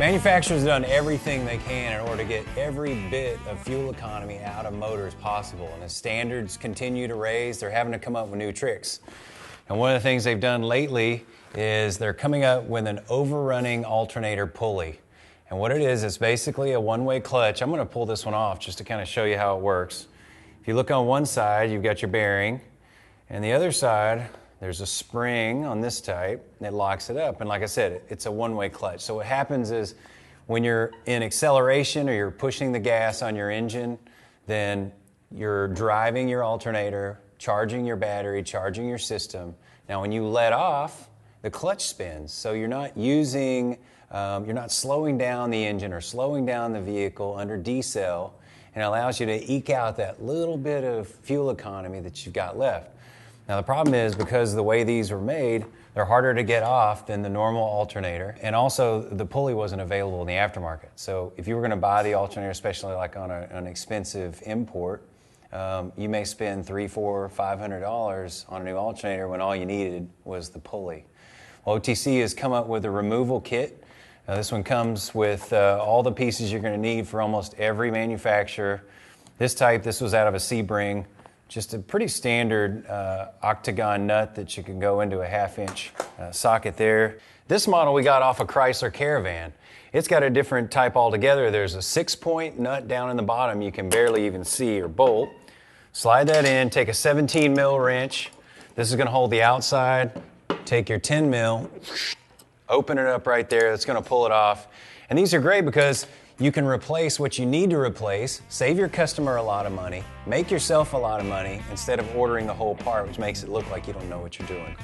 Manufacturers have done everything they can in order to get every bit of fuel economy out of motors possible. And as standards continue to raise, they're having to come up with new tricks. And one of the things they've done lately is they're coming up with an overrunning alternator pulley. And what it is, it's basically a one-way clutch. I'm going to pull this one off just to kind of show you how it works. If you look on one side, you've got your bearing, and the other side, there's a spring on this type that locks it up. And like I said, it's a one-way clutch. So what happens is when you're in acceleration or you're pushing the gas on your engine, then you're driving your alternator, charging your battery, charging your system. Now when you let off, the clutch spins. So you're not slowing down the engine or slowing down the vehicle under decel, and it allows you to eke out that little bit of fuel economy that you've got left. Now the problem is, because of the way these were made, they're harder to get off than the normal alternator, and also the pulley wasn't available in the aftermarket. So if you were going to buy the alternator, especially like on an expensive import, you may spend $300, $400, $500 on a new alternator when all you needed was the pulley. Well, OTC has come up with a removal kit. This one comes with all the pieces you're going to need for almost every manufacturer. This was out of a Sebring. Just a pretty standard octagon nut that you can go into a 1/2-inch socket there. This model we got off a Chrysler Caravan. It's got a different type altogether. There's a 6-point nut down in the bottom you can barely even see, or bolt. Slide that in, take a 17 mil wrench. This is going to hold the outside. Take your 10 mil, open it up right there. That's going to pull it off. And these are great because you can replace what you need to replace, save your customer a lot of money, make yourself a lot of money instead of ordering the whole part, which makes it look like you don't know what you're doing.